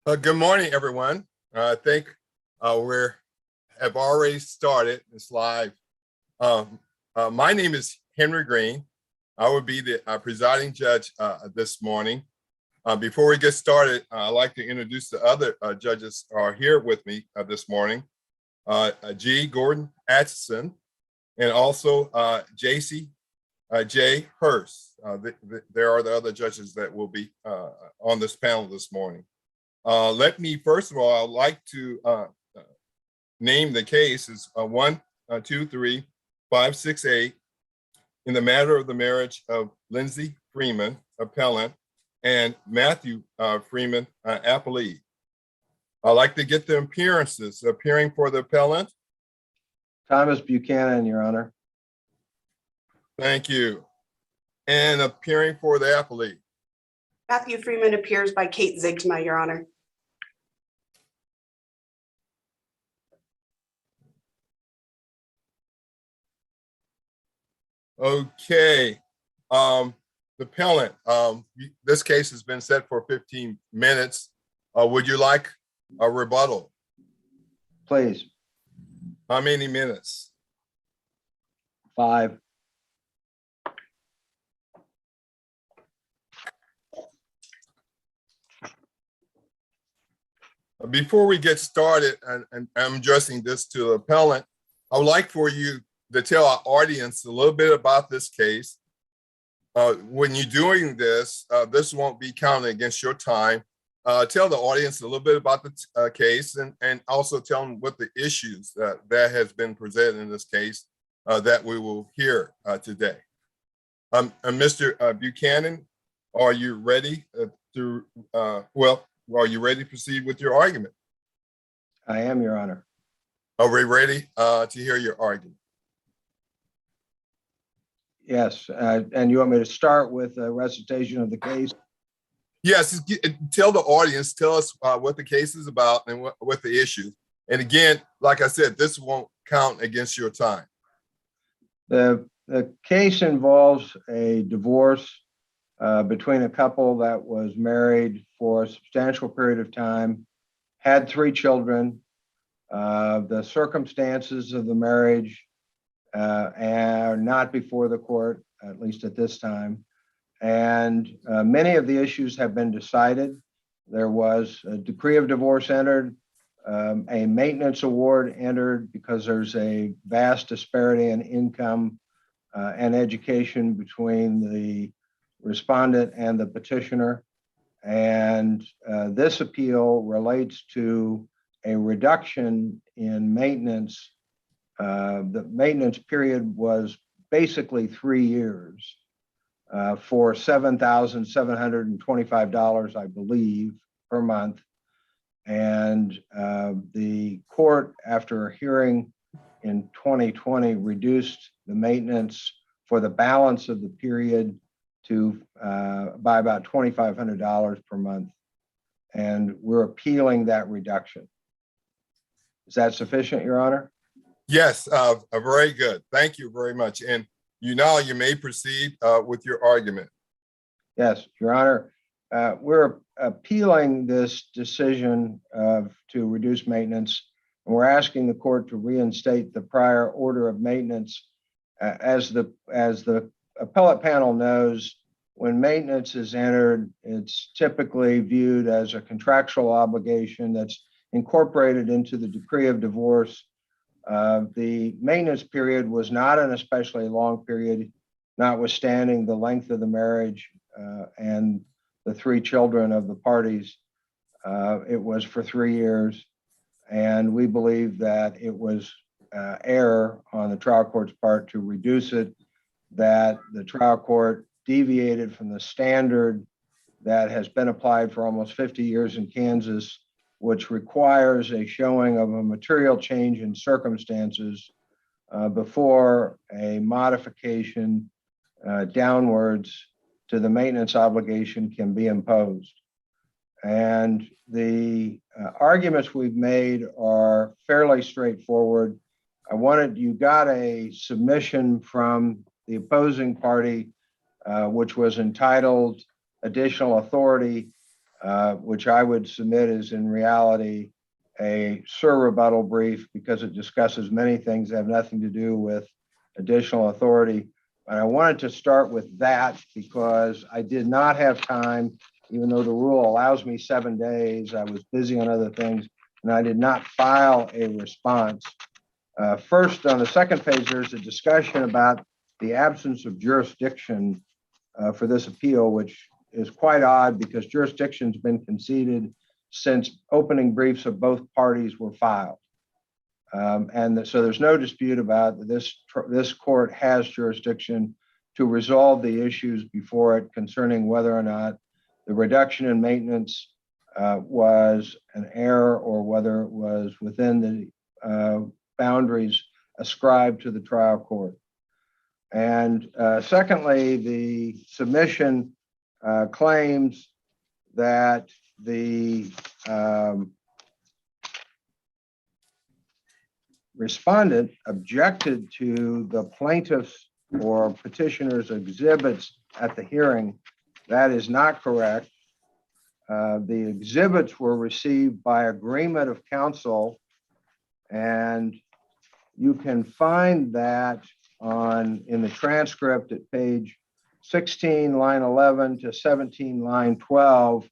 Good morning, everyone. I think we have already started. It's live. My name is Henry Green. I will be the presiding judge this morning. Before we get started, I'd like to introduce the other judges who are here with me this morning. G. Gordon Atchison, and also J.C. J. Hurst. There are the other judges that will be on this panel this morning. Let me, first of all, I'd like to name the case as 1, 2, 3, 5, 6, 8 in the matter of the marriage of Lindsay Freeman, appellant, and Matthew Freeman, appellee. I'd like to get the appearances. Appearing for the appellant. Thomas Buchanan, Your Honor. Thank you. And appearing for the appellee. Matthew Freeman appears by Kate Zigsma, Your Honor. Okay. The appellant, this case has been set for 15 minutes. Would you like a rebuttal? Please. How many minutes? 5. Before we get started, and I'm addressing this to the appellant, I would like for you to tell our audience a little bit about this case. When you're doing this, this won't be counted against your time. Tell the audience a little bit about the case, and also tell them what the issues that has been presented in this case that we will hear today. Mr. Buchanan, are you ready are you ready to proceed with your argument? I am, Your Honor. Are we ready to hear your argument? Yes, and you want me to start with a recitation of the case? Yes, tell the audience, tell us what the case is about and what the issues. And again, like I said, this won't count against your time. The case involves a divorce between a couple that was married for a substantial period of time, had 3 children. The circumstances of the marriage are not before the court, at least at this time. And many of the issues have been decided. There was a decree of divorce entered, a maintenance award entered because there's a vast disparity in income and education between the respondent and the petitioner. And this appeal relates to a reduction in maintenance. The maintenance period was basically 3 years for $7,725, I believe, per month. And the court, after a hearing in 2020, reduced the maintenance for the balance of the period to by about $2,500 per month. And we're appealing that reduction. Is that sufficient, Your Honor? Yes, very good. Thank you very much. And you may proceed with your argument. Yes, Your Honor. We're appealing this decision to reduce maintenance, and we're asking the court to reinstate the prior order of maintenance. As the appellate panel knows, when maintenance is entered, it's typically viewed as a contractual obligation that's incorporated into the decree of divorce. The maintenance period was not an especially long period, notwithstanding the length of the marriage and the 3 children of the parties. It was for 3 years, and we believe that it was error on the trial court's part to reduce it, that the trial court deviated from the standard that has been applied for almost 50 years in Kansas, which requires a showing of a material change in circumstances before a modification downwards to the maintenance obligation can be imposed. And the arguments we've made are fairly straightforward. You got a submission from the opposing party, which was entitled Additional Authority. which I would submit is in reality a surrebuttal brief because it discusses many things that have nothing to do with additional authority. But I wanted to start with that because I did not have time, even though the rule allows me 7 days. I was busy on other things and I did not file a response. First, on the second page, there's a discussion about the absence of jurisdiction for this appeal, which is quite odd because jurisdiction's been conceded since opening briefs of both parties were filed. So there's no dispute about this court has jurisdiction to resolve the issues before it concerning whether or not the reduction in maintenance was an error or whether it was within the boundaries ascribed to the trial court. And secondly, the submission claims that the respondent objected to the plaintiff's or petitioner's exhibits at the hearing. That is not correct. The exhibits were received by agreement of counsel, and you can find that in the transcript at page 16, line 11 to 17, line 12.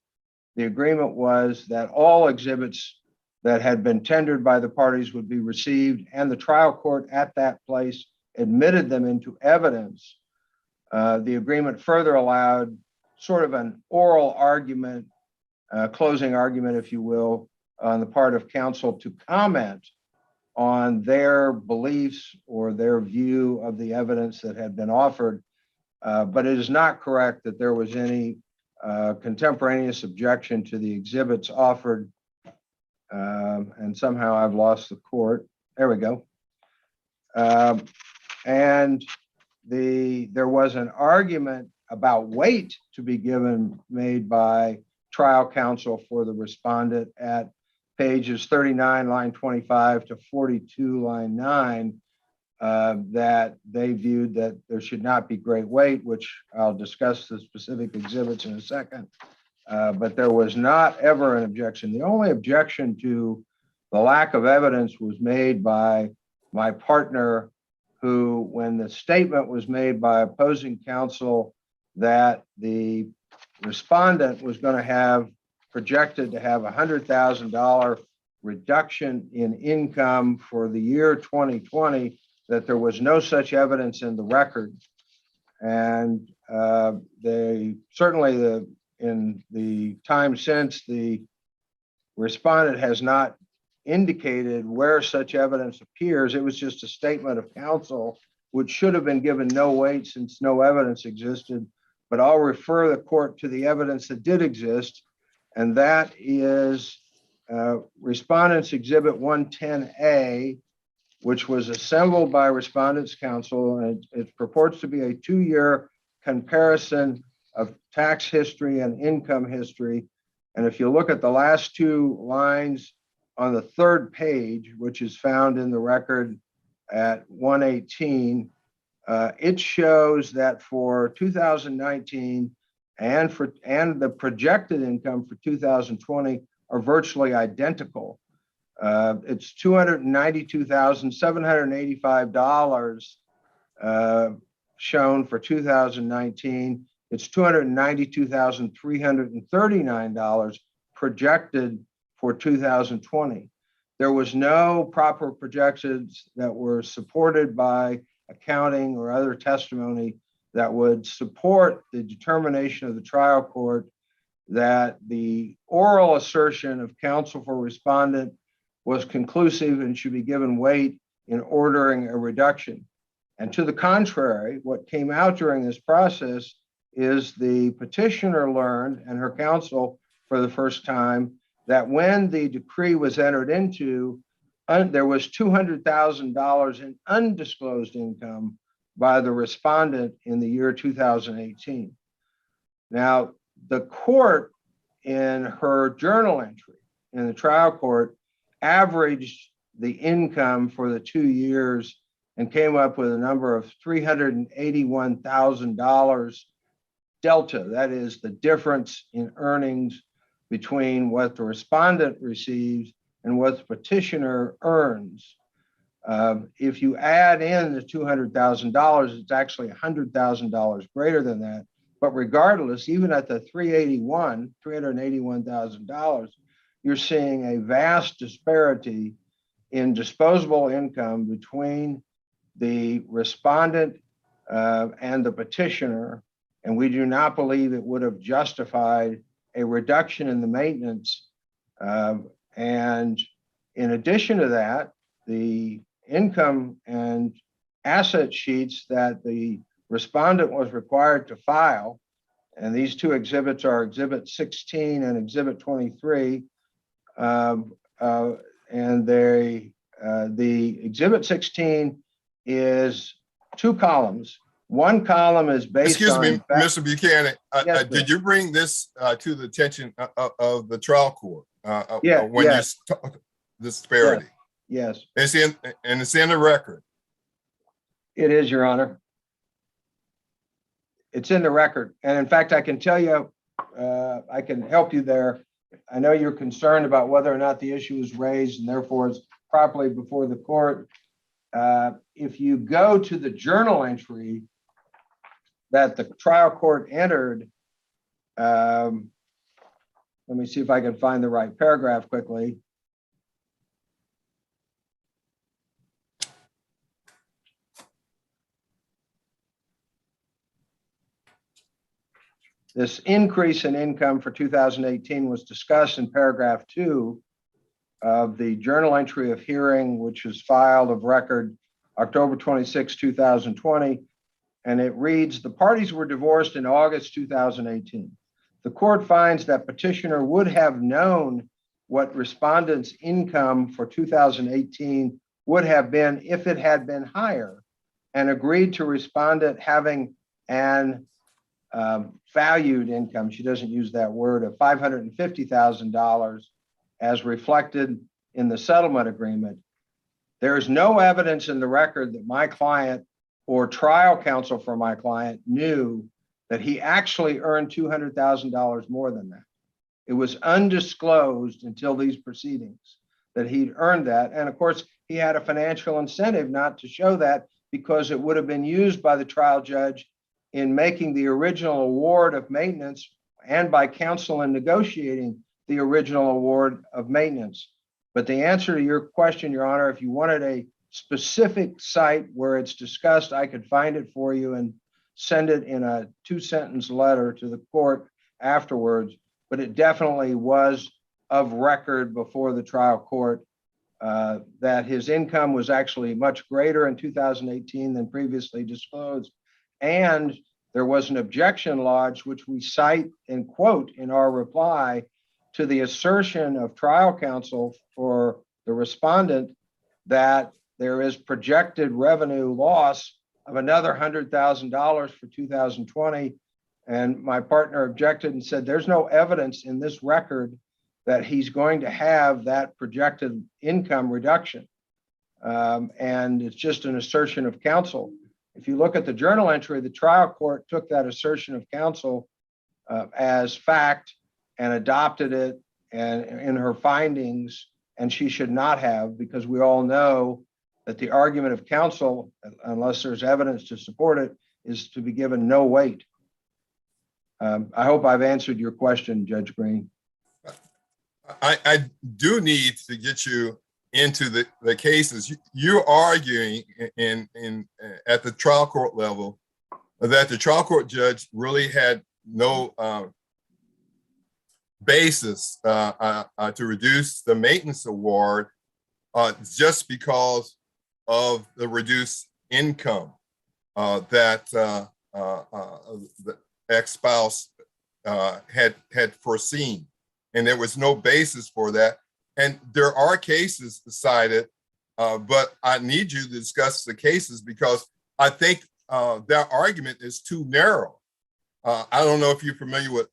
The agreement was that all exhibits that had been tendered by the parties would be received, and the trial court at that place admitted them into evidence. The agreement further allowed sort of an oral argument, closing argument, if you will, on the part of counsel to comment on their beliefs or their view of the evidence that had been offered. But it is not correct that there was any contemporaneous objection to the exhibits offered. And somehow I've lost the court. There we go. And there was an argument about weight to be made by trial counsel for the respondent at pages 39, line 25 to 42, line 9, that they viewed that there should not be great weight, which I'll discuss the specific exhibits in a second. But there was not ever an objection. The only objection to the lack of evidence was made by my partner, who, when the statement was made by opposing counsel that the respondent was going to have projected to have $100,000 reduction in income for the year 2020, that there was no such evidence in the record. And in the time since, the respondent has not indicated where such evidence appears. It was just a statement of counsel, which should have been given no weight since no evidence existed. But I'll refer the court to the evidence that did exist, and that is Respondent's Exhibit 110A, which was assembled by Respondent's Counsel, and it purports to be a 2-year comparison of tax history and income history. And if you look at the last 2 lines on the 3rd page, which is found in the record at 118, it shows that for 2019 and the projected income for 2020 are virtually identical. It's $292,785 shown for 2019. It's $292,339 projected for 2020. There was no proper projections that were supported by accounting or other testimony that would support the determination of the trial court that the oral assertion of counsel for respondent was conclusive and should be given weight in ordering a reduction. And to the contrary, what came out during this process is the petitioner learned, and her counsel for the first time, that when the decree was entered into, there was $200,000 in undisclosed income by the respondent in the year 2018. Now, the court, in her journal entry in the trial court, averaged the income for the 2 years and came up with a number of $381,000 delta. That is the difference in earnings between what the respondent receives and what the petitioner earns. If you add in the $200,000, it's actually $100,000 greater than that. But regardless, even at the $381,000, you're seeing a vast disparity in disposable income between the respondent and the petitioner. And we do not believe it would have justified a reduction in the maintenance. And in addition to that, the income and asset sheets that the respondent was required to file, and these two exhibits are Exhibit 16 and Exhibit 23, and the Exhibit 16 is two columns. One column is based Excuse on— me, Mr. Buchanan, Yes, did you bring this to the attention of the trial court? Yeah, When yes. you talk disparity? Yes, It's in the record. it is, Your Honor. It's in the record. And in fact, I can tell you, I can help you there. I know you're concerned about whether or not the issue is raised and therefore is properly before the court. If you go to the journal entry that the trial court entered, let me see if I can find the right paragraph quickly. This increase in income for 2018 was discussed in paragraph 2 of the journal entry of hearing, which is filed of record October 26, 2020. And it reads, the parties were divorced in August 2018. The court finds that petitioner would have known what respondent's income for 2018 would have been if it had been higher, and agreed to respondent having an valued income, she doesn't use that word, of $550,000 as reflected in the settlement agreement. There is no evidence in the record that my client or trial counsel for my client knew that he actually earned $200,000 more than that. It was undisclosed until these proceedings that he'd earned that. And of course, he had a financial incentive not to show that, because it would have been used by the trial judge in making the original award of maintenance and by counsel in negotiating the original award of maintenance. But the answer to your question, Your Honor, if you wanted a specific site where it's discussed, I could find it for you and send it in a 2-sentence letter to the court afterwards. But it definitely was of record before the trial court that his income was actually much greater in 2018 than previously disclosed. And there was an objection lodged, which we cite and quote in our reply to the assertion of trial counsel for the respondent that there is projected revenue loss of another $100,000 for 2020. And my partner objected and said, there's no evidence in this record that he's going to have that projected income reduction. And it's just an assertion of counsel. If you look at the journal entry, the trial court took that assertion of counsel as fact and adopted it and in her findings, and she should not have, because we all know that the argument of counsel, unless there's evidence to support it, is to be given no weight. I hope I've answered your question, Judge Green. I do need to get you into the cases. You're arguing at the trial court level that the trial court judge really had no basis to reduce the maintenance award just because of the reduced income that the ex-spouse had foreseen. And there was no basis for that. And there are cases decided, but I need you to discuss the cases because I think their argument is too narrow. I don't know if you're familiar with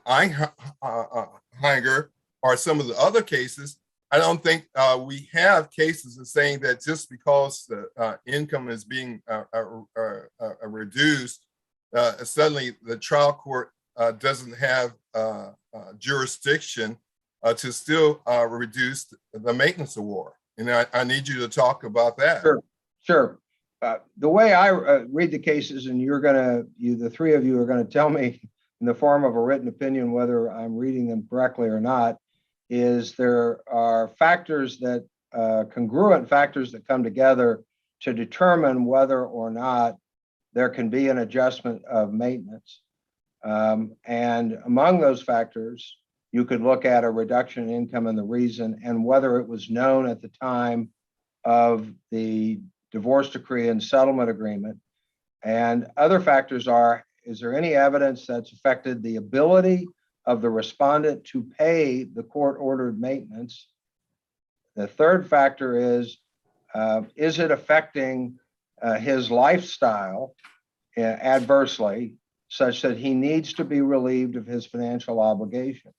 Heinger or some of the other cases. I don't think we have cases of saying that just because the income is being reduced, suddenly the trial court doesn't have jurisdiction to still reduce the maintenance award. And I need you to talk about that. Sure. The way I read the cases, and the three of you are going to tell me in the form of a written opinion whether I'm reading them correctly or not, is there are factors that congruent factors that come together to determine whether or not there can be an adjustment of maintenance. And among those factors, you could look at a reduction in income and the reason, and whether it was known at the time of the divorce decree and settlement agreement. And other factors are, is there any evidence that's affected the ability of the respondent to pay the court-ordered maintenance? The third factor is it affecting his lifestyle adversely, such that he needs to be relieved of his financial obligation?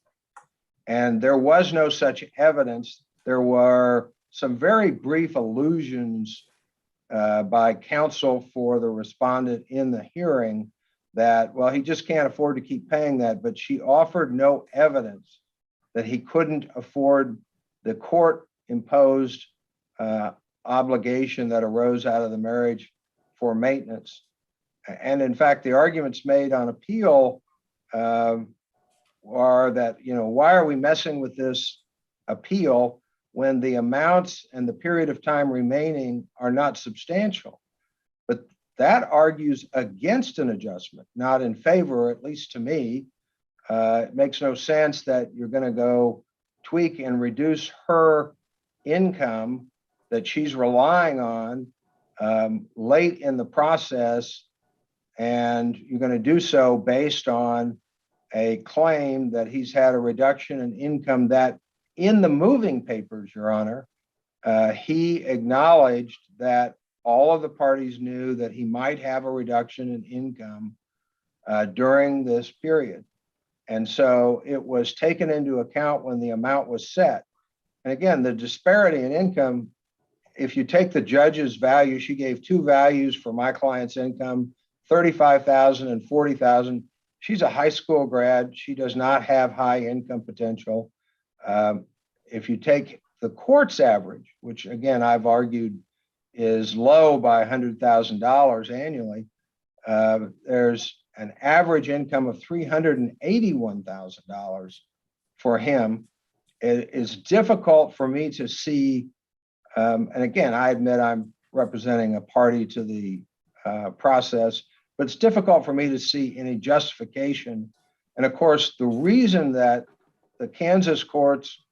And there was no such evidence. There were some very brief allusions by counsel for the respondent in the hearing that, well, he just can't afford to keep paying that, but she offered no evidence that he couldn't afford the court-imposed obligation that arose out of the marriage for maintenance. And in fact, the arguments made on appeal are that, why are we messing with this appeal when the amounts and the period of time remaining are not substantial? But that argues against an adjustment, not in favor, at least to me. It makes no sense that you're going to go tweak and reduce her income that she's relying on late in the process, and you're going to do so based on a claim that he's had a reduction in income that in the moving papers, Your Honor, he acknowledged that all of the parties knew that he might have a reduction in income during this period. And so it was taken into account when the amount was set. And again, the disparity in income, if you take the judge's value, she gave two values for my client's income, $35,000 and $40,000. She's a high school grad. She does not have high income potential. If you take the court's average, which again, I've argued is low by $100,000 annually, there's an average income of $381,000 for him. It is difficult for me to see, and again, I admit I'm representing a party to the process, but it's difficult for me to see any justification. And of course, the reason that the Kansas courts,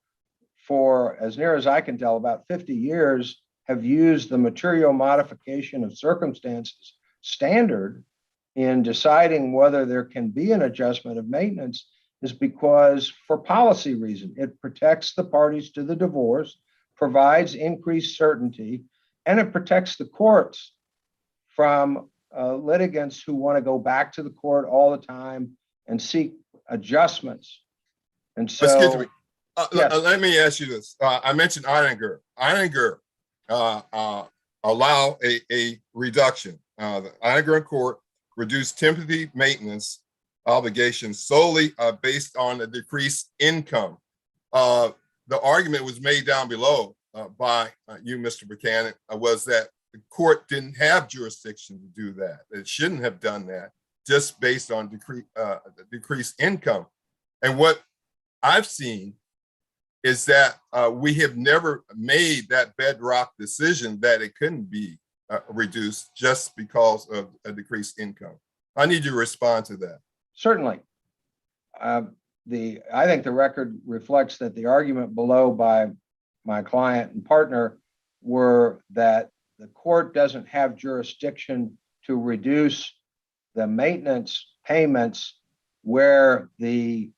for as near as I can tell, about 50 years, have used the material modification of circumstances standard in deciding whether there can be an adjustment of maintenance is because, for policy reason, it protects the parties to the divorce, provides increased certainty, and it protects the courts from litigants who want to go back to the court all the time and seek adjustments. And so, excuse me. yes. Let me ask you this. I mentioned Eininger. Eininger allow a reduction. The Eininger court reduced temporary maintenance obligations solely based on the decreased income. The argument was made down below by you, Mr. Buchanan, was that the court didn't have jurisdiction to do that. It shouldn't have done that just based on decreased income. And what I've seen is that we have never made that bedrock decision that it couldn't be reduced just because of a decreased income. I need you to respond to that. Certainly. I think the record reflects that the argument below by my client and partner were that the court doesn't have jurisdiction to reduce the maintenance payments where the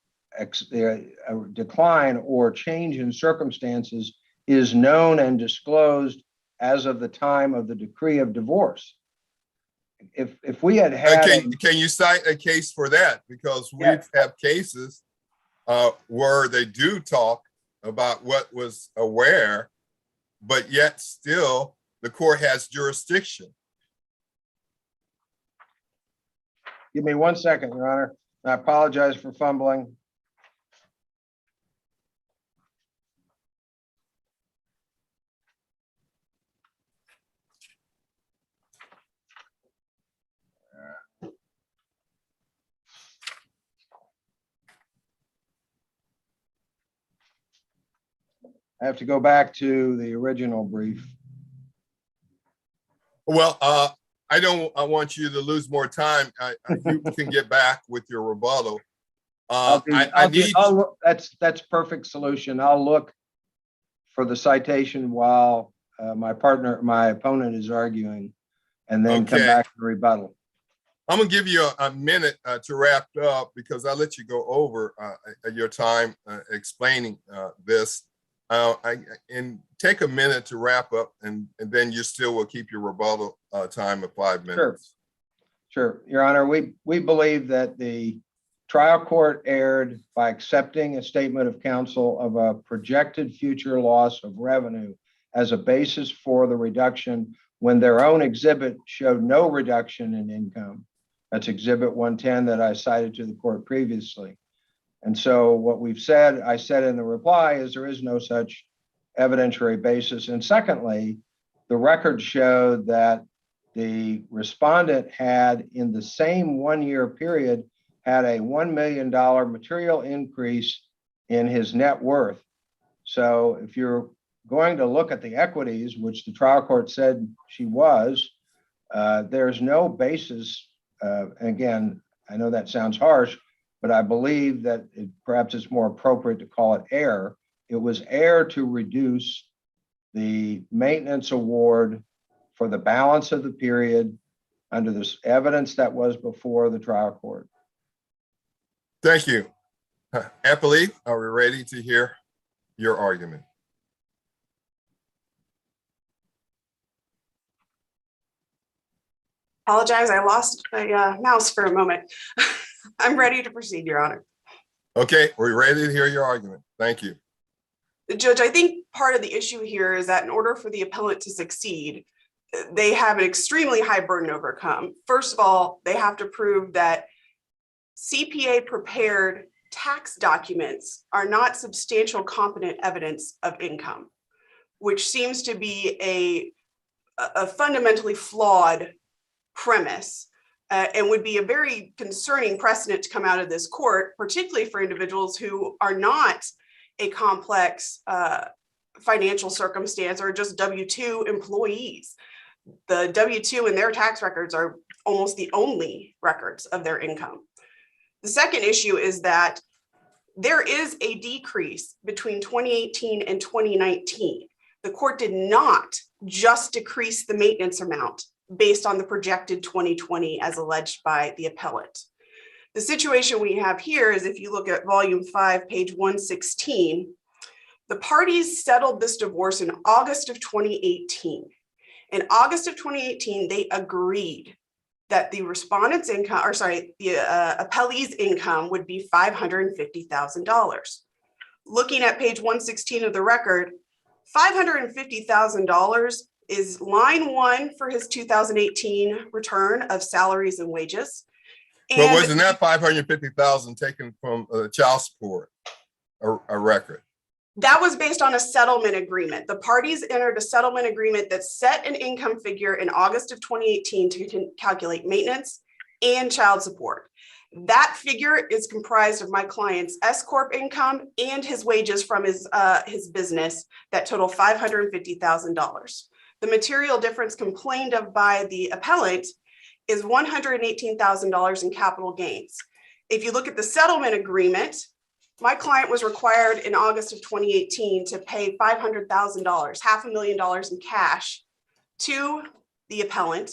decline or change in circumstances is known and disclosed as of the time of the decree of divorce. If we had can you cite a case for that? Because we have cases where they do talk about what was aware, but yet still the court has jurisdiction. Give me 1 second, Your Honor. I apologize for fumbling. I have to go back to the original brief. Well, I want you to lose more time. You can get back with your rebuttal. That's perfect solution. I'll look for the citation while my opponent is arguing, and then come back to rebuttal. I'm gonna give you a minute to wrap up because I let you go over your time explaining this. And take a minute to wrap up, and then you still will keep your rebuttal time of 5 minutes. Sure, Your Honor. We believe that the trial court erred by accepting a statement of counsel of a projected future loss of revenue as a basis for the reduction when their own exhibit showed no reduction in income. That's Exhibit 110 that I cited to the court previously. And so what I said in the reply is there is no such evidentiary basis. And secondly, the record showed that the respondent had, in the same 1 year period, had a $1 million material increase in his net worth. So if you're going to look at the equities, which the trial court said she was, there's no basis. Again, I know that sounds harsh, but I believe that perhaps it's more appropriate to call it error. It was error to reduce the maintenance award for the balance of the period under this evidence that was before the trial court. Thank you. Appellee, are we ready to hear your argument? Apologize, I lost my mouse for a moment. I'm ready to proceed, Your Honor. Okay, we're ready to hear your argument. Thank you. Judge, I think part of the issue here is that in order for the appellant to succeed, they have an extremely high burden to overcome. First of all, they have to prove that CPA prepared tax documents are not substantial competent evidence of income, which seems to be a fundamentally flawed premise and would be a very concerning precedent to come out of this court, particularly for individuals who are not a complex financial circumstance or just W-2 employees. The W-2 in their tax records are almost the only records of their income. The second issue is that there is a decrease between 2018 and 2019. The court did not just decrease the maintenance amount based on the projected 2020 as alleged by the appellant. The situation we have here is if you look at volume 5, page 116, the parties settled this divorce in August of 2018. In August of 2018, they agreed that the respondent's income, or sorry, the appellee's income would be $550,000. Looking at page 116 of the record, $550,000 is line 1 for his 2018 return of salaries and wages. But wasn't that $550,000 taken from child support, a record? That was based on a settlement agreement. The parties entered a settlement agreement that set an income figure in August of 2018 to calculate maintenance and child support. That figure is comprised of my client's S-Corp income and his wages from his business that total $550,000. The material difference complained of by the appellant is $118,000 in capital gains. If you look at the settlement agreement, my client was required in August of 2018 to pay $500,000, $500,000 in cash to the appellant.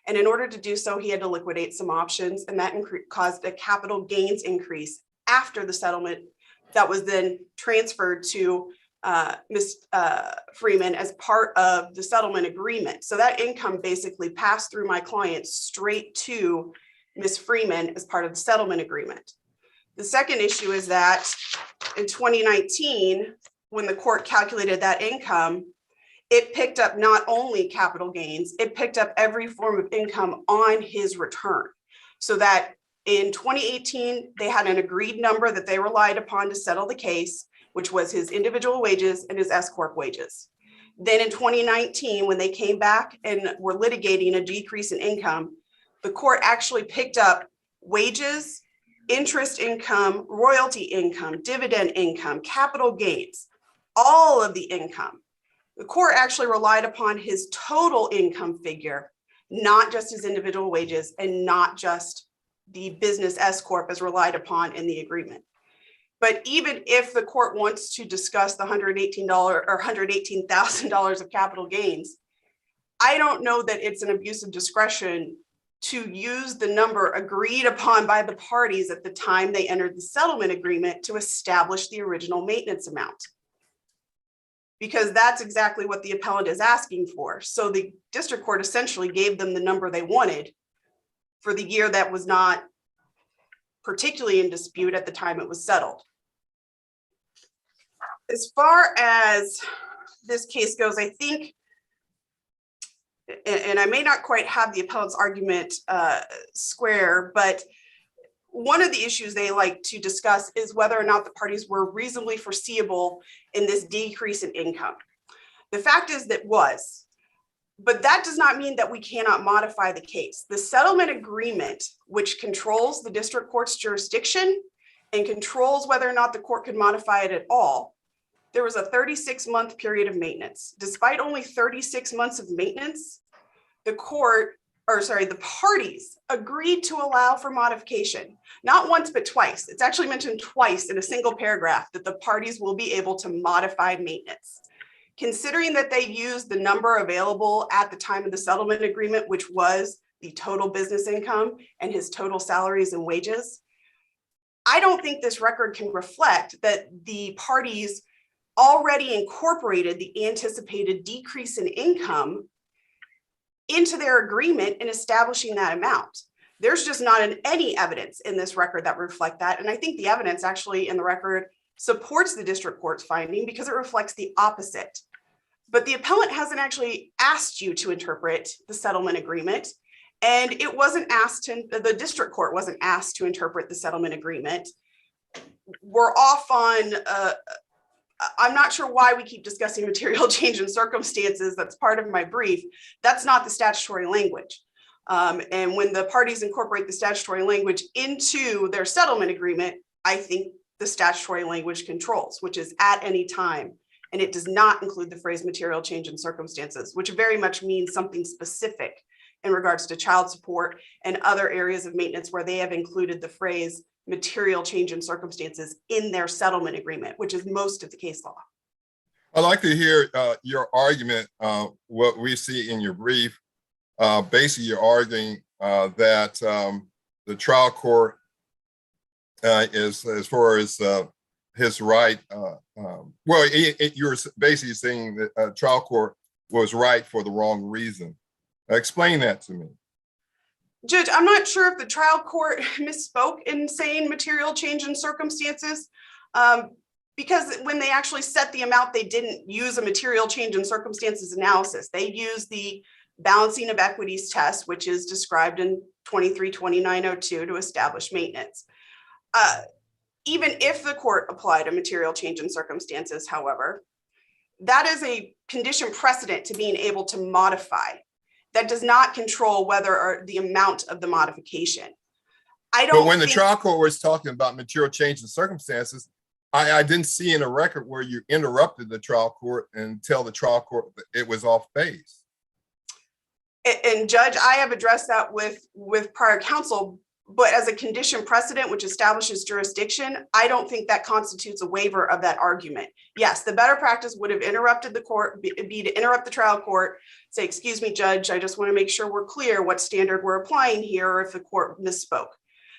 And in order to do so, he had to liquidate some options, and that caused a capital gains increase after the settlement that was then transferred to Ms. Freeman as part of the settlement agreement. So that income basically passed through my client straight to Ms. Freeman as part of the settlement agreement. The second issue is that in 2019, when the court calculated that income, it picked up not only capital gains, it picked up every form of income on his return. So that in 2018, they had an agreed number that they relied upon to settle the case, which was his individual wages and his S-Corp wages. Then in 2019, when they came back and were litigating a decrease in income, the court actually picked up wages, interest income, royalty income, dividend income, capital gains, all of the income. The court actually relied upon his total income figure, not just his individual wages and not just the business S corp as relied upon in the agreement. But even if the court wants to discuss the $118 or $118,000 of capital gains, I don't know that it's an abuse of discretion to use the number agreed upon by the parties at the time they entered the settlement agreement to establish the original maintenance amount. Because that's exactly what the appellant is asking for. So the district court essentially gave them the number they wanted for the year that was not particularly in dispute at the time it was settled. As far as this case goes, I think, and I may not quite have the appellant's argument square, but one of the issues they like to discuss is whether or not the parties were reasonably foreseeable in this decrease in income. The fact is that was, but that does not mean that we cannot modify the case. The settlement agreement, which controls the district court's jurisdiction and controls whether or not the court could modify it at all, there was a 36-month period of maintenance. Despite only 36 months of maintenance, the parties agreed to allow for modification, not once, but twice. It's actually mentioned twice in a single paragraph that the parties will be able to modify maintenance. Considering that they used the number available at the time of the settlement agreement, which was the total business income and his total salaries and wages, I don't think this record can reflect that the parties already incorporated the anticipated decrease in income into their agreement in establishing that amount. There's just not any evidence in this record that reflect that. And I think the evidence actually in the record supports the district court's finding because it reflects the opposite. But the appellant hasn't actually asked you to interpret the settlement agreement. And it wasn't asked to, the district court wasn't asked to interpret the settlement agreement. We're off on, I'm not sure why we keep discussing material change in circumstances. That's part of my brief. That's not the statutory language. And when the parties incorporate the statutory language into their settlement agreement, I think the statutory language controls, which is at any time. And it does not include the phrase material change in circumstances, which very much means something specific in regards to child support and other areas of maintenance where they have included the phrase material change in circumstances in their settlement agreement, which is most of the case law. I'd like to hear your argument, what we see in your brief. Basically, you're arguing that the trial court is, as far as his right, you're basically saying that trial court was right for the wrong reason. Explain that to me. Judge, I'm not sure if the trial court misspoke in saying material change in circumstances, because when they actually set the amount, they didn't use a material change in circumstances analysis. They used the balancing of equities test, which is described in 232902 to establish maintenance. Even if the court applied a material change in circumstances, however, that is a condition precedent to being able to modify. That does not control whether or the amount of the modification. But when the trial court was talking about material change in circumstances, I didn't see in a record where you interrupted the trial court and tell the trial court that it was off base. And Judge, I have addressed that with prior counsel, but as a condition precedent, which establishes jurisdiction, I don't think that constitutes a waiver of that argument. Yes, the better practice would have interrupted the court, be to interrupt the trial court, say, excuse me, Judge, I just want to make sure we're clear what standard we're applying here, or if the court misspoke.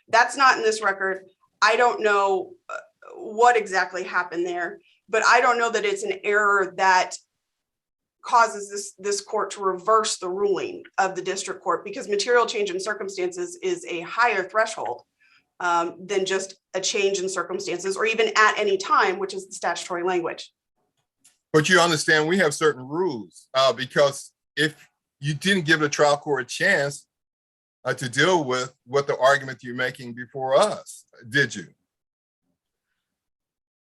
That's not in this record. I don't know what exactly happened there, but I don't know that it's an error that causes this court to reverse the ruling of the district court, because material change in circumstances is a higher threshold than just a change in circumstances, or even at any time, which is the statutory language. But you understand we have certain rules, because if you didn't give the trial court a chance to deal with what the argument you're making before us, did you?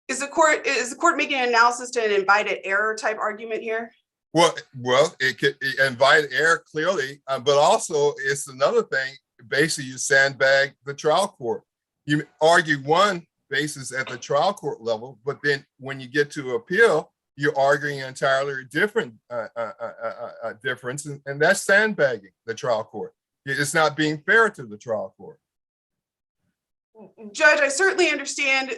Is the court making an analysis to an invited error type argument here? Well, it could invite error clearly, but also it's another thing. Basically, you sandbag the trial court. You argue one basis at the trial court level, but then when you get to appeal, you're arguing an entirely different difference, and that's sandbagging the trial court. It's not being fair to the trial court. Judge, I certainly understand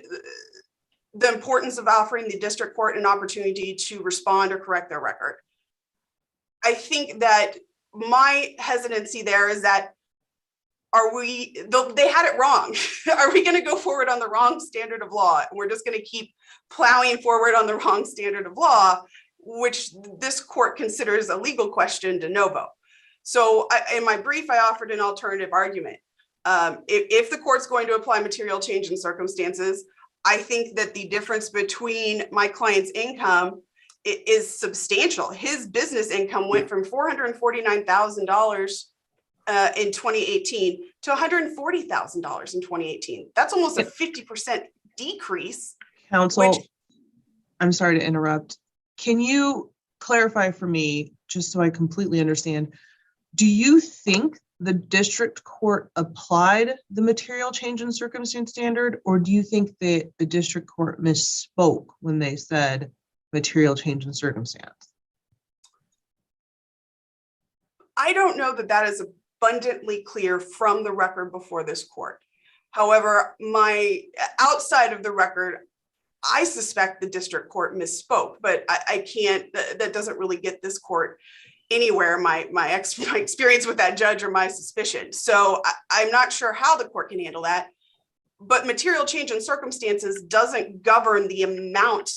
the importance of offering the district court an opportunity to respond or correct their record. I think that my hesitancy there is that they had it wrong. Are we going to go forward on the wrong standard of law? And we're just going to keep plowing forward on the wrong standard of law, which this court considers a legal question de novo. So in my brief, I offered an alternative argument. If the court's going to apply material change in circumstances, I think that the difference between my client's income is substantial. His business income went from $449,000 in 2018 to $140,000 in 2018. That's almost a 50% decrease. Counsel, I'm sorry to interrupt. Can you clarify for me, just so I completely understand, do you think the district court applied the material change in circumstance standard, or do you think that the district court misspoke when they said material change in circumstance? I don't know that that is abundantly clear from the record before this court. However, outside of the record, I suspect the district court misspoke, but I can't, that doesn't really get this court anywhere, my experience with that judge or my suspicion. So I'm not sure how the court can handle that, but material change in circumstances doesn't govern the amount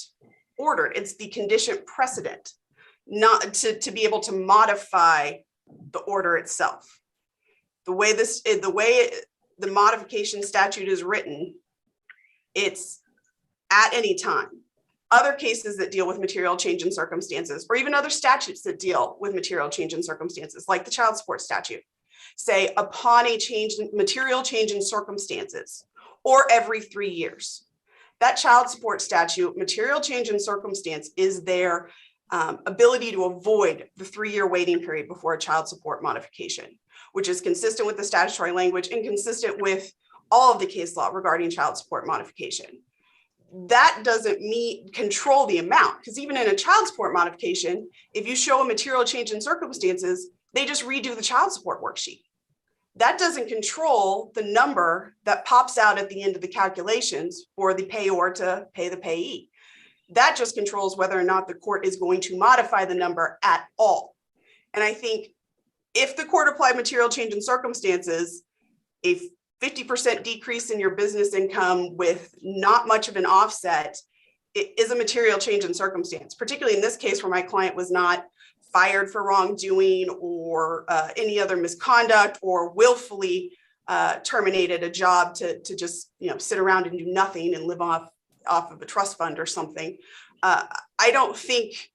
ordered. It's the condition precedent, not to be able to modify the order itself. The way the modification statute is written, it's at any time. Other cases that deal with material change in circumstances, or even other statutes that deal with material change in circumstances, like the child support statute, say upon a material change in circumstances, or every 3 years. That child support statute, material change in circumstance, is their ability to avoid the 3-year waiting period before a child support modification, which is consistent with the statutory language and consistent with all of the case law regarding child support modification. That doesn't control the amount, because even in a child support modification, if you show a material change in circumstances, they just redo the child support worksheet. That doesn't control the number that pops out at the end of the calculations for the payor to pay the payee. That just controls whether or not the court is going to modify the number at all. And I think if the court applied material change in circumstances, a 50% decrease in your business income with not much of an offset, it is a material change in circumstance, particularly in this case where my client was not fired for wrongdoing or any other misconduct, or willfully terminated a job to just sit around and do nothing and live off of a trust fund or something. I don't think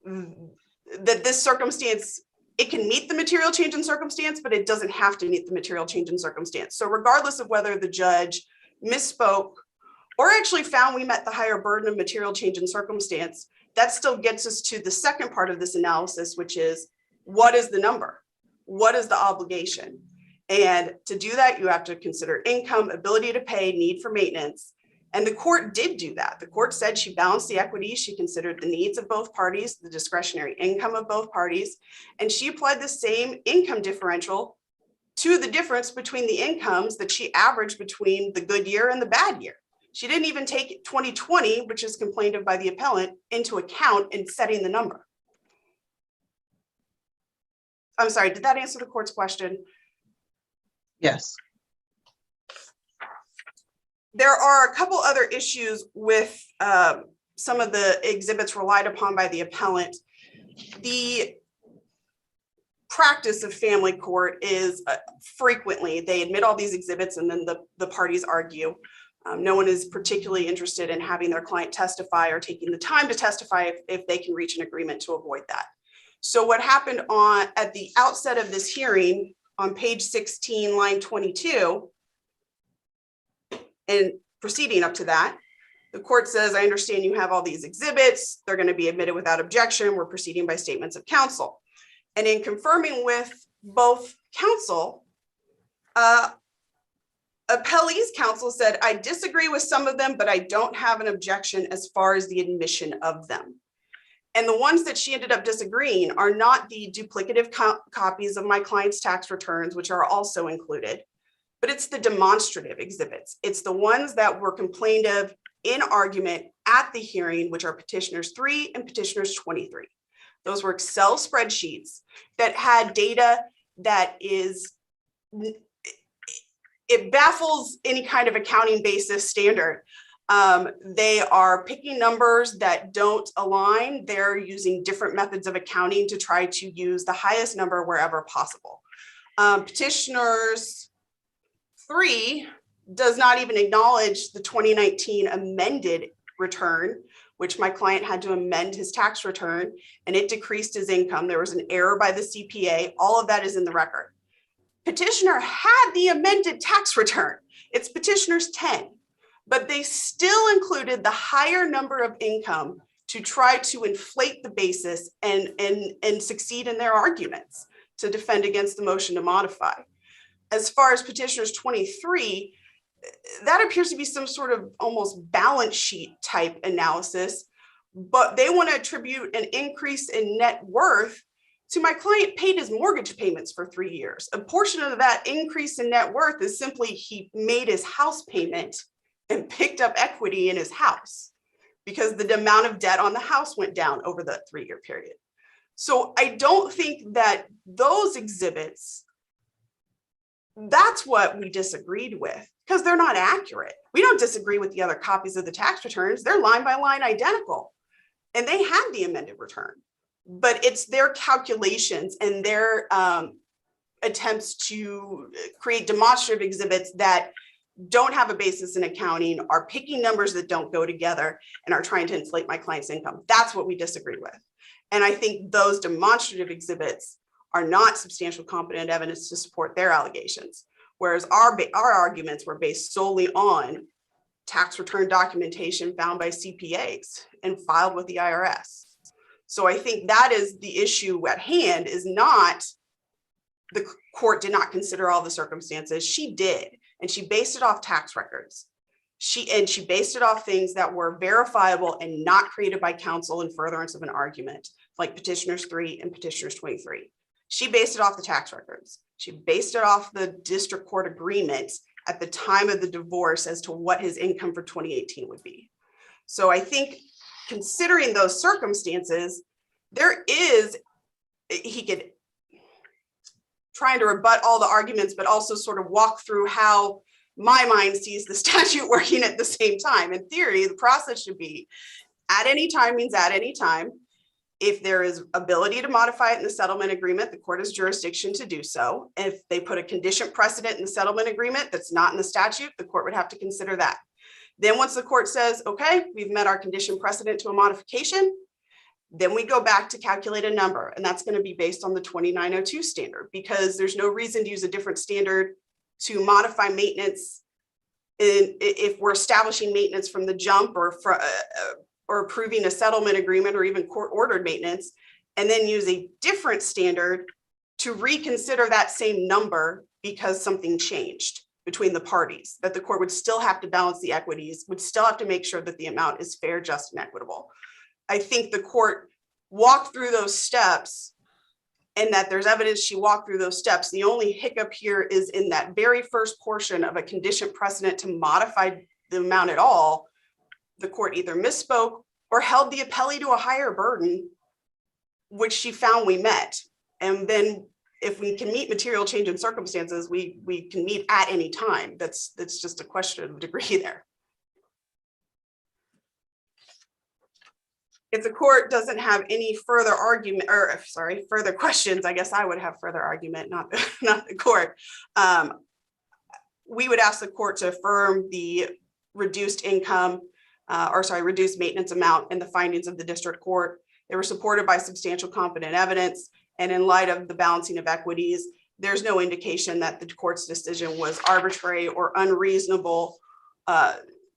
that this circumstance, it can meet the material change in circumstance, but it doesn't have to meet the material change in circumstance. So regardless of whether the judge misspoke or actually found we met the higher burden of material change in circumstance, that still gets us to the second part of this analysis, which is, what is the number? What is the obligation? And to do that, you have to consider income, ability to pay, need for maintenance. And the court did do that. The court said she balanced the equities. She considered the needs of both parties, the discretionary income of both parties, and she applied the same income differential to the difference between the incomes that she averaged between the good year and the bad year. She didn't even take 2020, which is complained of by the appellant, into account in setting the number. I'm sorry, did that answer the court's question? Yes. There are a couple other issues with some of the exhibits relied upon by the appellant. The practice of family court is frequently, they admit all these exhibits and then the parties argue. No one is particularly interested in having their client testify or taking the time to testify if they can reach an agreement to avoid that. So what happened at the outset of this hearing on page 16, line 22, and proceeding up to that, the court says, I understand you have all these exhibits. They're going to be admitted without objection. We're proceeding by statements of counsel. And in confirming with both counsel, appellee's counsel said, I disagree with some of them, but I don't have an objection as far as the admission of them. And the ones that she ended up disagreeing are not the duplicative copies of my client's tax returns, which are also included, but it's the demonstrative exhibits. It's the ones that were complained of in argument at the hearing, which are petitioners 3 and petitioners 23. Those were Excel spreadsheets that had data that is, it baffles any kind of accounting basis standard. They are picking numbers that don't align. They're using different methods of accounting to try to use the highest number wherever possible. Petitioners 3 does not even acknowledge the 2019 amended return, which my client had to amend his tax return, and it decreased his income. There was an error by the CPA. All of that is in the record. Petitioner had the amended tax return. It's petitioners 10, but they still included the higher number of income to try to inflate the basis and succeed in their arguments to defend against the motion to modify. As far as petitioners 23, that appears to be some sort of almost balance sheet type analysis, but they want to attribute an increase in net worth to my client paid his mortgage payments for 3 years. A portion of that increase in net worth is simply he made his house payment and picked up equity in his house because the amount of debt on the house went down over the 3-year period. So I don't think that those exhibits, that's what we disagreed with, because they're not accurate. We don't disagree with the other copies of the tax returns. They're line by line identical. And they had the amended return, but it's their calculations and their attempts to create demonstrative exhibits that don't have a basis in accounting, are picking numbers that don't go together, and are trying to inflate my client's income. That's what we disagree with. And I think those demonstrative exhibits are not substantial competent evidence to support their allegations, whereas our arguments were based solely on tax return documentation found by CPAs and filed with the IRS. So I think that is the issue at hand, is not the court did not consider all the circumstances. She did, and she based it off tax records. She based it off things that were verifiable and not created by counsel in furtherance of an argument, like petitioners 3 and petitioners 23. She based it off the tax records. She based it off the district court agreement at the time of the divorce as to what his income for 2018 would be. So I think considering those circumstances, he could trying to rebut all the arguments, but also sort of walk through how my mind sees the statute working at the same time. In theory, the process should be at any time means at any time. If there is ability to modify it in the settlement agreement, the court has jurisdiction to do so. If they put a condition precedent in the settlement agreement that's not in the statute, the court would have to consider that. Then once the court says, okay, we've met our condition precedent to a modification, then we go back to calculate a number, and that's going to be based on the 2902 standard, because there's no reason to use a different standard to modify maintenance if we're establishing maintenance from the jump, or approving a settlement agreement, or even court-ordered maintenance, and then use a different standard to reconsider that same number because something changed between the parties, that the court would still have to balance the equities, would still have to make sure that the amount is fair, just, and equitable. I think the court walked through those steps, and that there's evidence she walked through those steps. The only hiccup here is in that very first portion of a condition precedent to modify the amount at all. The court either misspoke or held the appellee to a higher burden, which she found we met. And then if we can meet material change in circumstances, we can meet at any time. That's just a question of degree there. If the court doesn't have any further argument, or sorry, further questions, I guess I would have further argument, not the court. We would ask the court to affirm the reduced income, reduced maintenance amount and the findings of the district court. They were supported by substantial competent evidence. And in light of the balancing of equities, there's no indication that the court's decision was arbitrary or unreasonable,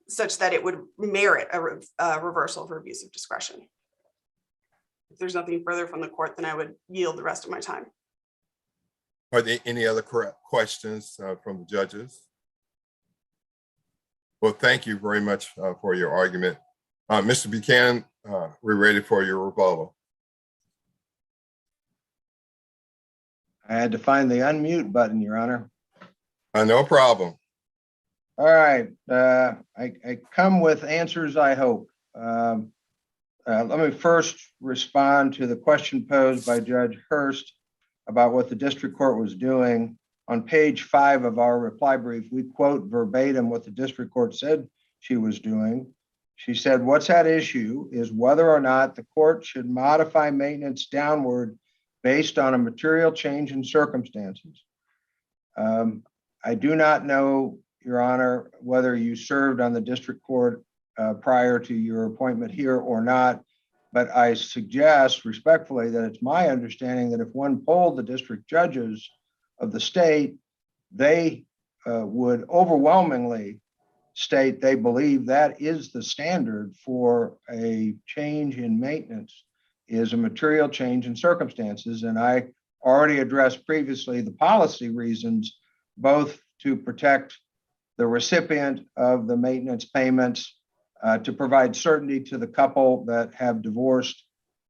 such that it would merit a reversal of abuse of discretion. If there's nothing further from the court, then I would yield the rest of my time. Are there any other questions from the judges? Well, thank you very much for your argument. Mr. Buchanan, we're ready for your rebuttal. I had to find the unmute button, Your Honor. No problem. All right, I come with answers, I hope. Let me first respond to the question posed by Judge Hurst about what the district court was doing. On page 5 of our reply brief, we quote verbatim what the district court said she was doing. She said, what's at issue is whether or not the court should modify maintenance downward based on a material change in circumstances. I do not know, Your Honor, whether you served on the district court prior to your appointment here or not, but I suggest respectfully that it's my understanding that if one polled the district judges of the state, they would overwhelmingly state they believe that is the standard for a change in maintenance, is a material change in circumstances. And I already addressed previously the policy reasons, both to protect the recipient of the maintenance payments, to provide certainty to the couple that have divorced,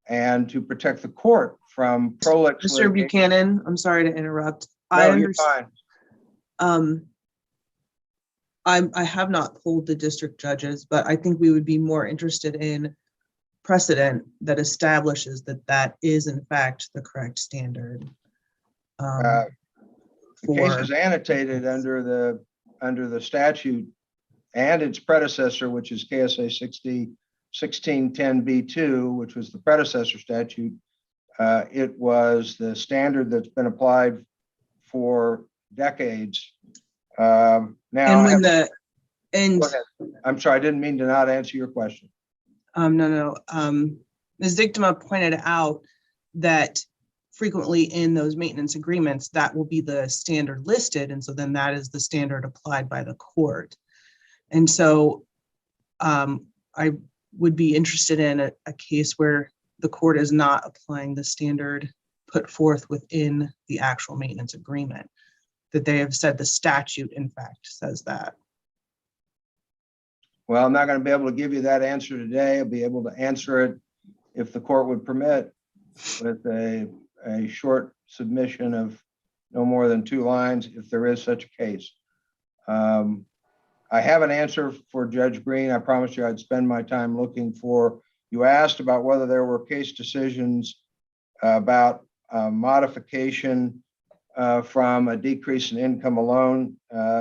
and to protect the court from prolix Mr. litigation. Buchanan, I'm sorry to interrupt. No, you're fine. I have not polled the district judges, but I think we would be more interested in precedent that establishes that that is in fact the correct standard. The case is annotated under the statute and its predecessor, which is KSA 1610B2, which was the predecessor statute. It was the standard that's been applied for decades. Now, and go ahead. I'm sorry, I didn't mean to not answer your question. No. Ms. Dictama pointed out that frequently in those maintenance agreements, that will be the standard listed. And so then that is the standard applied by the court. And so I would be interested in a case where the court is not applying the standard put forth within the actual maintenance agreement, that they have said the statute, in fact, says that. Well, I'm not going to be able to give you that answer today. I'll be able to answer it if the court would permit, with a short submission of no more than 2 lines, if there is such a case. I have an answer for Judge Green. I promised you I'd spend my time looking for. You asked about whether there were case decisions about modification from a decrease in income alone.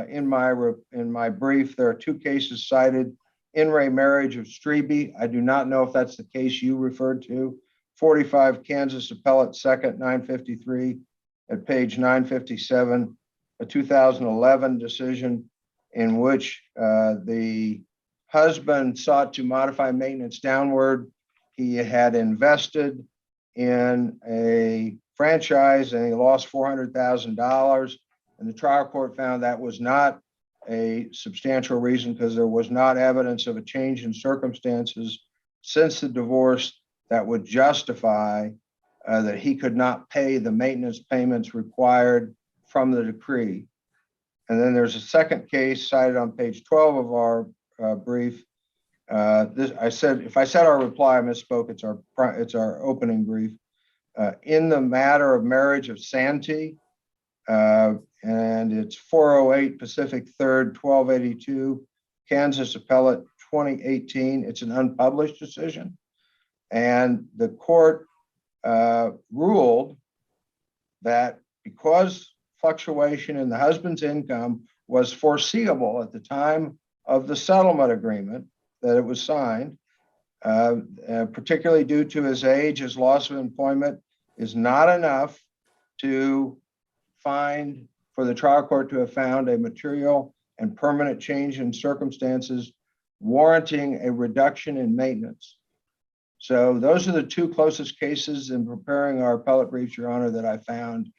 In my brief, there are 2 cases cited. In re Marriage of Strebe. I do not know if that's the case you referred to. 45 Kansas Appellate 2nd 953 at page 957, a 2011 decision in which the husband sought to modify maintenance downward. He had invested in a franchise and he lost $400,000, and the trial court found that was not a substantial reason because there was not evidence of a change in circumstances since the divorce that would justify that he could not pay the maintenance payments required from the decree. And then there's a second case cited on page 12 of our brief. If I said our reply, I misspoke. It's our opening brief. In the matter of Marriage of Santee, and it's 408 Pacific 3rd 1282, Kansas Appellate 2018. It's an unpublished decision, and the court ruled that because fluctuation in the husband's income was foreseeable at the time of the settlement agreement that it was signed, particularly due to his age, his loss of employment, is not enough to find for the trial court to have found a material and permanent change in circumstances warranting a reduction in maintenance. So those are the 2 closest cases in preparing our appellate briefs, Your Honor, that I found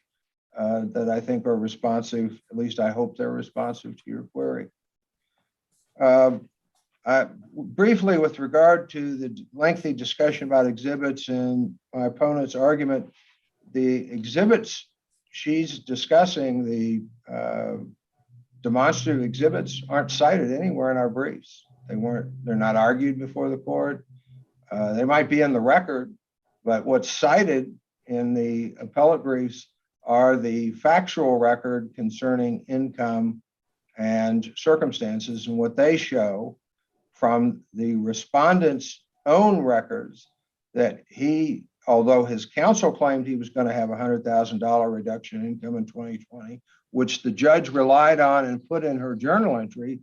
that I think are responsive. At least I hope they're responsive to your query. Briefly, with regard to the lengthy discussion about exhibits and my opponent's argument, the exhibits she's discussing, the demonstrative exhibits, aren't cited anywhere in our briefs. They're not argued before the court. They might be in the record, but what's cited in the appellate briefs are the factual record concerning income and circumstances, and what they show from the respondent's own records that he, although his counsel claimed he was going to have a $100,000 reduction in income in 2020, which the judge relied on and put in her journal entry,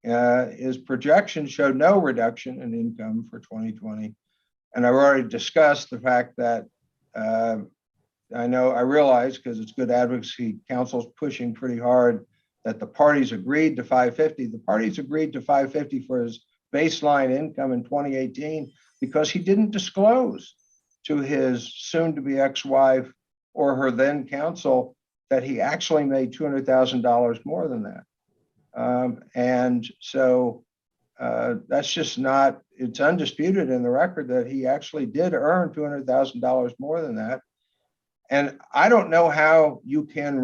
his projections showed no reduction in income for 2020. And I've already discussed the fact that I realize, because it's good advocacy, counsel's pushing pretty hard, that the parties agreed to 550. The parties agreed to 550 for his baseline income in 2018 because he didn't disclose to his soon-to-be ex-wife or her then counsel that he actually made $200,000 more than that. And so that's just not, it's undisputed in the record that he actually did earn $200,000 more than that. And I don't know how you can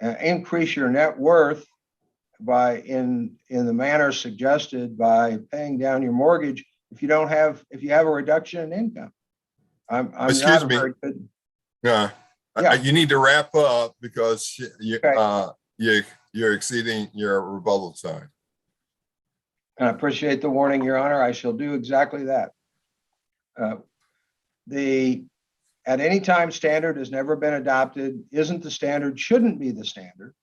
increase your net worth by in the manner suggested by paying down your mortgage if you have a reduction in income. I'm Excuse not me. very good. Yeah. You need to wrap up because you're exceeding your rebuttal time. And I appreciate the warning, Your Honor. I shall do exactly that. The at any time standard has never been adopted, isn't the standard, shouldn't be the standard,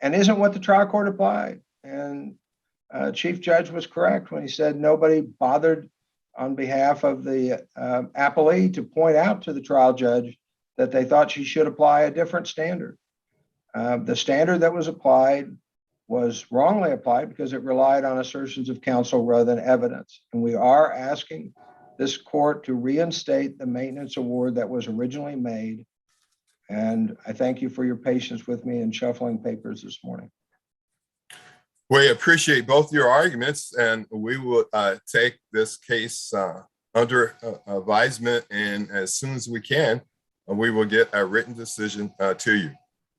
and isn't what the trial court applied. And Chief Judge was correct when he said nobody bothered on behalf of the appellee to point out to the trial judge that they thought she should apply a different standard. The standard that was applied was wrongly applied because it relied on assertions of counsel rather than evidence. And we are asking this court to reinstate the maintenance award that was originally made. And I thank you for your patience with me in shuffling papers this morning. We appreciate both your arguments, and we will take this case under advisement, and as soon as we can, we will get a written decision to you.